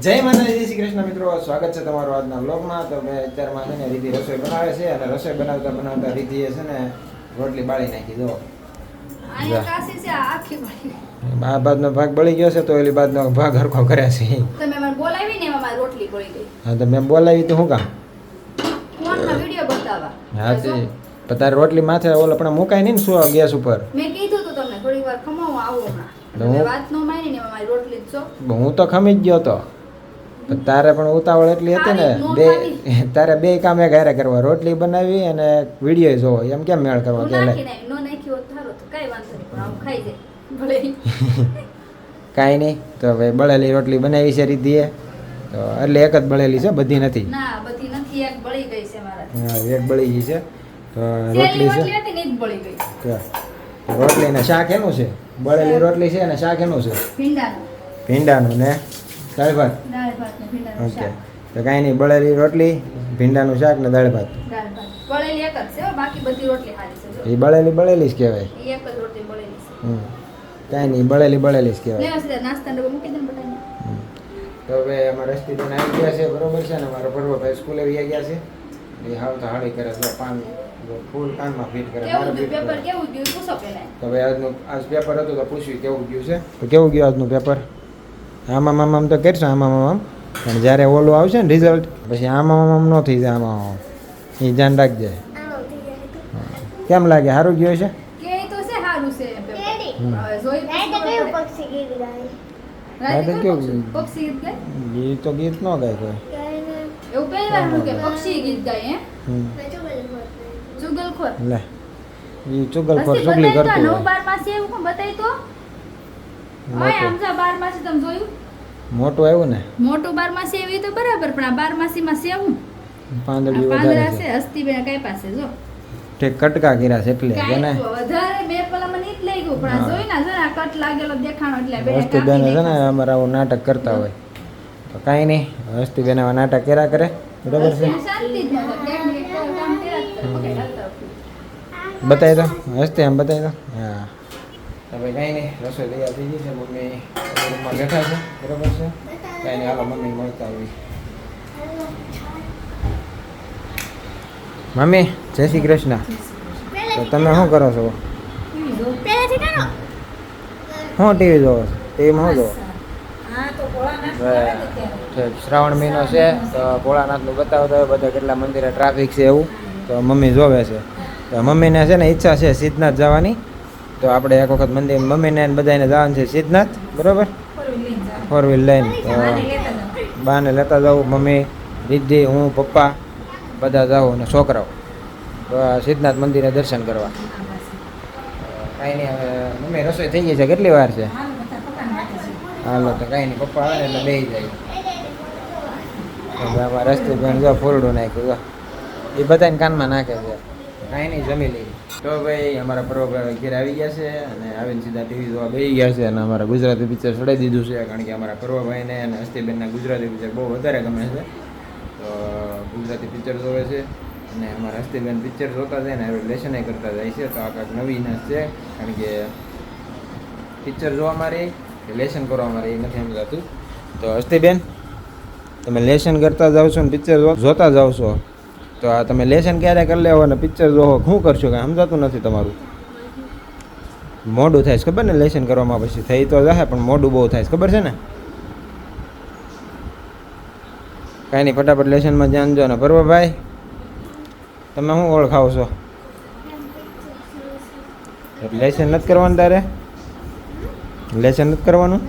જય માતાજી, જય શ્રી કૃષ્ણ મિત્રો, સ્વાગત છે તમારું આજના વ્લોગમાં. તો મેં અત્યારમાં છે ને રીતિ રસોઈ બનાવે છે અને રસોઈ બનાવતા બનાવતા રીતિએ છે ને રોટલી બાળી નાખી. જો આ બાદનો ભાગ બળી ગયો છે તો એલી બાદનો ભાગ હરખો કરે છે. તમે મને બોલાવી ને એમાં મારી રોટલી બળી ગઈ. હા તો મેં બોલાવી તો શું કામ? ફોનમાં વિડિયો બતાવવા. હા તે તારે રોટલી માથે ઓલો પણ મુકાય નહીં ને શું ગેસ ઉપર. મેં કીધું તું તમને થોડી વાર ખમાવો આવો હમણાં. તમે વાત નો માની ને એમાં મારી રોટલી જ છો. હું તો ખમી જ ગયો તો. તારે પણ ઉતાવળ એટલી હતી ને બે તારે બે કામ એક હારે કરવા, રોટલી બનાવી અને વિડીયો જોવો, એમ કેમ મેળ કરવા કે લે નો નાખ્યો થારો તો કઈ વાંધો નહીં, પણ આમ ખાઈ જાય ભલે. કાંઈ નહીં. તો હવે બળેલી રોટલી બનાવી છે રીતિએ, તો એટલે એક જ બળેલી છે, બધી નથી. ના બધી નથી, એક બળી ગઈ છે મારા. હા એક બળી ગઈ છે. તો રોટલી છે હતી ને જ બળી ગઈ. રોટલી ને શાક એનું છે, બળેલી રોટલી છે અને શાક એનું છે ભીંડાનું ને દાળ ભાત. ઓકે તો કાંઈ નહીં, બળેલી રોટલી, ભીંડાનું શાક ને દાળ ભાત. બળેલી એક જ છે, બાકી બધી રોટલી ખાલી છે. એ બળેલી જ કહેવાય. એક જ રોટલી બળેલી છે. કાંઈ નહીં, બળેલી જ કહેવાય. લેવા સીધા નાસ્તા ડબ્બો મૂકી દે ને બટાઈને. તો હવે અમારા રસ્તી તો આવી ગયા છે, બરોબર છે ને. અમારો પર્વભાઈ સ્કૂલે વહી ગયા છે. એ હાવ તો હાડી કરે છે, પાન ફૂલ કાનમાં ફિટ કરે. પેપર કેવું ગયું પૂછો પહેલા. તો હવે આજ પેપર હતું તો પૂછ્યું કેવું ગયું છે. તો કેવું ગયું આજનું પેપર? આમ તો કરશું આમ, પણ જ્યારે ઓલું આવશે ને રિઝલ્ટ પછી આમ ન થઈ જાય. આમાં એ ધ્યાન રાખજે. કેમ લાગે, સારું ગયું છે? કે તો છે સારું છે પેપર. જોઈ પક્ષી ગીત ગાય. રાતે કેવું પક્ષી ગીત ગાય? એ તો ગીત ન ગાય કોઈ. એવું પહેરવાનું કે પક્ષી ગીત ગાય હે? ચુગલખોર. લે એ ચુગલખોર ચુગલી કરતું નવ હોય. 12 માં છે એવું કોણ બતાય તો? ઓય આમજા 12 માં છે તમે જોયું? મોટું આવ્યું ને, મોટું 12 માં છે એવી તો બરાબર, પણ આ 12 માસી માં છે હું પાંદડી પાંદડા વધારે છે. છે. હસ્તીબેન કઈ પાસે જો ઠીક કટકા કર્યા છે એટલે કે ને વધારે બે પેલા મને ઈ જ લઈ ગયું, પણ આ જોઈ ના જો ને આ કટ લાગેલો દેખાણો એટલે બે હસ્તીબેન છે ને અમારા આવું નાટક કરતા હોય. તો કાંઈ નહીં, હસ્તીબેન આવા નાટક કર્યા કરે, બરોબર છે. શાંતિ જ નતો, ટેકનિક કામ કર્યા જ કરે. પકડ હાલતા બતાવી દો, હસ્તી આમ બતાવી દો. હા તો ભાઈ કાંઈ નહીં, રસોઈ તૈયાર થઈ ગઈ છે. મમ્મી રૂમમાં બેઠા છે, બરોબર છે. કાંઈ નહીં, હાલો મમ્મી મળતા આવી. મમ્મી જય શ્રી કૃષ્ણ. તો તમે શું કરો છો? પેલાથી કરો. શું ટીવી જોવો છો? ટીવીમાં શું જોવો? હા તો ભોળાનાથ શ્રાવણ મહિનો છે તો ભોળાનાથનું બતાવતા હોય બધા કેટલા મંદિરે ટ્રાફિક છે એવું. તો મમ્મી જોવે છે. તો મમ્મીને છે ને ઈચ્છા છે સિદ્ધનાથ જવાની. તો આપણે એક વખત મંદિર મમ્મીને બધાને જવાનું છે સિદ્ધનાથ, બરોબર, ફોર વ્હીલ લઈને. તો બાને લેતા જાઉં, મમ્મી, રીદ્ધિ, હું, પપ્પા બધા જાઉં અને છોકરાઓ. તો સિદ્ધનાથ મંદિરે દર્શન કરવા. કાંઈ નહીં, હવે મમ્મી રસોઈ થઈ ગઈ છે, કેટલી વાર છે? હાલો તો કાંઈ નહીં, પપ્પા આવે એટલે બેસી જાય. આમાં રસ્તે પણ જો ફૂલડું નાખ્યું, જો એ બધાને કાનમાં નાખે છે. કાંઈ નહીં, જમી લઈએ. તો ભાઈ અમારા પર્વભાઈ ઘેર આવી ગયા છે અને આવીને સીધા ટીવી જોવા બેસી ગયા છે. અને અમારા ગુજરાતી પિક્ચર ચડાવી દીધું છે, કારણ કે અમારા પર્વભાઈને અને હસ્તીબેનના ગુજરાતી પિક્ચર બહુ વધારે ગમે છે. તો ગુજરાતી પિક્ચર જોવે છે અને અમારા હસ્તીબેન પિક્ચર જોતા જાય ને હવે લેસન કરતા જાય છે. તો આ કાંઈક નવીન છે, કારણ કે પિક્ચર જોવા મારે કે લેસન કરવા મારે એ નથી સમજાતું. તો હસ્તીબેન, તમે લેસન કરતા જાઓ છો ને પિક્ચર જોતા જાઓ છો, તો આ તમે લેસન ક્યારે કરી લેવો અને પિક્ચર જોવો શું કરશો કાંઈ સમજાતું નથી તમારું. મોડું થાય છે ખબર ને, લેસન કરવામાં પછી થઈ તો જશે પણ મોડું બહુ થાય છે, ખબર છે ને. કાંઈ નહીં, ફટાફટ લેસનમાં ધ્યાન દો ને. પર્વભાઈ તમે શું ઓળખાવો છો? લેસન નથી કરવાનું તારે? લેસન નથી કરવાનું?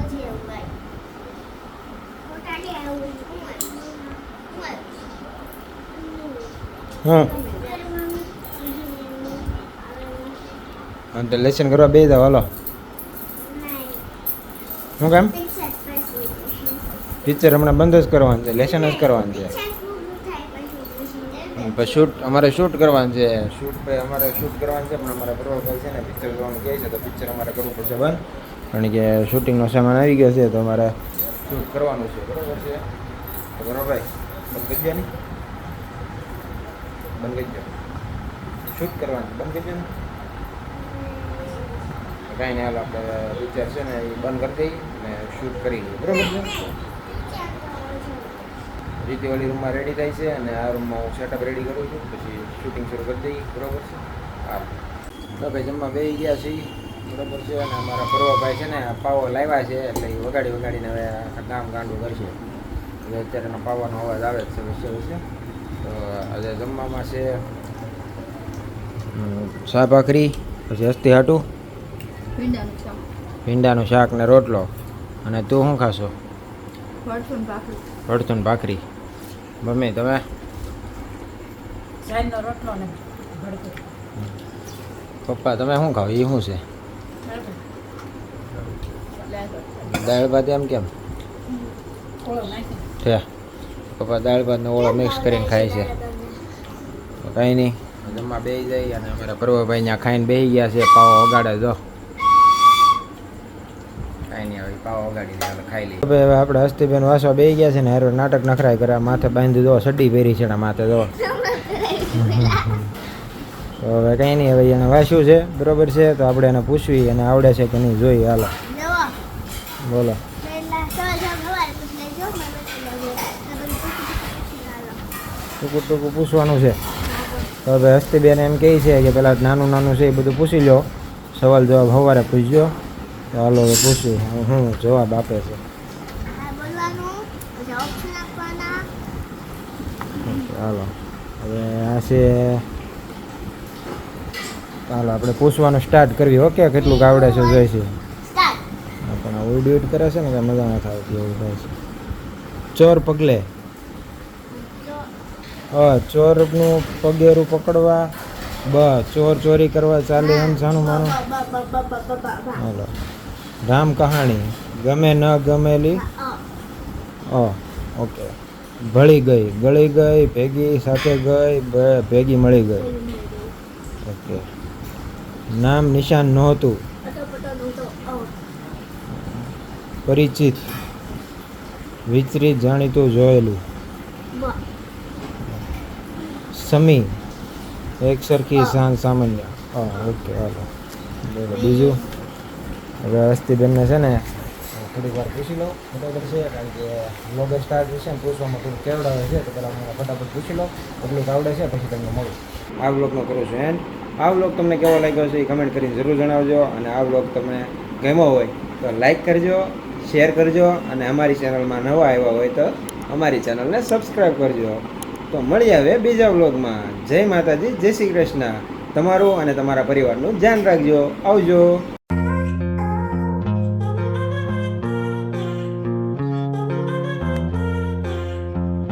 હા તો લેસન કરવા બે જાવ, હાલો. શું કામ? પિક્ચર હમણાં બંધ જ કરવાનું છે, લેસન જ કરવાનું છે. પછી શૂટ અમારે શૂટ કરવાનું છે. શૂટ ભાઈ અમારે શૂટ કરવાનું છે, પણ અમારા પર્વભાઈ છે ને પિક્ચર જોવાનું કહે છે, તો પિક્ચર અમારે કરવું પડશે બંધ, કારણ કે શૂટિંગનો સામાન આવી ગયો છે. તો અમારે શૂટ કરવાનું છે, બરાબર છે. તો પર્વભાઈ બંધ કરી દે ને, બંધ કરી દો. શૂટ કરવાનું બંધ કરી દો ને. કાંઈ નહીં, હાલ આપણે પિક્ચર છે ને એ બંધ કરી દઈએ અને શૂટ કરી લઈએ, બરાબર છે. રીતિવાળી રૂમમાં રેડી થાય છે અને આ રૂમમાં હું સેટઅપ રેડી કરું છું, પછી શૂટિંગ શરૂ કરી દઈએ. બરોબર છે? હા તો ભાઈ જમવા બેસી ગયા છીએ. બરોબર છે. અને અમારા પર્વભાઈ છે ને પાવો લાવ્યા છે એટલે એ વગાડીને હવે આખા ગામ ગાંડું કરશે. હવે અત્યારે પાવાનો અવાજ આવે છે વચ્ચે. તો આજે જમવામાં છે શાક ભાખરી, પછી હસ્તી હાટું ભીંડાનું શાક, ભીંડાનું શાક ને રોટલો. અને તું શું ખાશો? ભરથું ભાખરી. ભરથું ને ભાખરી. મમ્મી તમે? સાંજનો રોટલો ને ભડકું. પપ્પા તમે શું ખાવ? એ શું છે? દાળ ભાત એમ કેમ ઓળો નાખી. છે? પપ્પા દાળ ભાત ને ઓળો મિક્સ કરીને ખાય છે. તો કાંઈ નહીં, જમવા બેસી જાય. અને અમારા પર્વભાઈ ત્યાં ખાઈને બેસી ગયા છે. પાવો વગાડે જો. કાંઈ નહીં, હવે પાવો વગાડી દે, હવે ખાઈ લઈએ. હવે આપણે હસ્તીબેન વાસવા બેસી ગયા છે ને હારો નાટક નખરાય કરે. માથે બાંધી દો, સડી પહેરી છે માથે દો. તો હવે કંઈ નહીં, હવે એને વાસ્યું છે. બરોબર છે. તો આપણે એને પૂછવી એને આવડે છે કે નહીં જોઈએ. હાલો નવો બોલો. પહેલા સવાલ હવાલ પૂછ લેજો મને ટૂંકું ટૂંકું પૂછવાનું છે. તો હવે હસ્તીબેન એમ કહે છે કે પેલા નાનું છે એ બધું પૂછી લો, સવાલ જવાબ સવારે પૂછજો. તો હાલો હવે પૂછ્યું હું જવાબ આપે છે. બોલવાનું પછી ઓપ્શન આપવાના. હાલો હવે આ છે. હાલો આપણે પૂછવાનું સ્ટાર્ટ કરવી. ઓકે, કેટલું આવડે છે જોઈએ છે. સ્ટાર્ટ. પણ આ ઉડ કરે છે ને કે મજા નથી આવતી એવું થાય છે. ચોર પગલે. ચોરનું પગેરું પકડવા. ચોર ચોરી કરવા ચાલે હંસાનું માનું. હાલો રામ કહાણી. ગમે ન ગમેલી. ઓકે. ભળી ગઈ, ગળી ગઈ, ભેગી સાથે ગઈ, ભેગી મળી ગઈ. ઓકે. નામ નિશાન નહોતું. પરિચિત. વિચરિત, જાણીતું, જોયેલું. સમી. એક સરખી સામાન્ય. ઓકે હાલો બોલો બીજું. હવે હસ્તીબેનને છે ને થોડીક વાર પૂછી લો. બરાબર છે? કારણ કે બ્લોગર સ્ટાર્ટ છે ને પૂછવામાં થોડું કેવડાવે છે. તો પહેલાં મને ફટાફટ પૂછી લો કેટલું આવડે છે, પછી તમને મળું. આ બ્લોગનો કરું છું એન્ડ. આ બ્લોગ તમને કેવો લાગ્યો છે એ કમેન્ટ કરીને જરૂર જણાવજો. અને આ બ્લોગ તમને ગમ્યો હોય તો લાઈક કરજો, શેર કરજો. અને અમારી ચેનલમાં નવા આવ્યા હોય તો અમારી ચેનલને સબસ્ક્રાઈબ કરજો. તો મળી આવે બીજા બ્લોગમાં. જય માતાજી, જય શ્રી કૃષ્ણ. તમારું અને તમારા પરિવારનું ધ્યાન રાખજો. આવજો.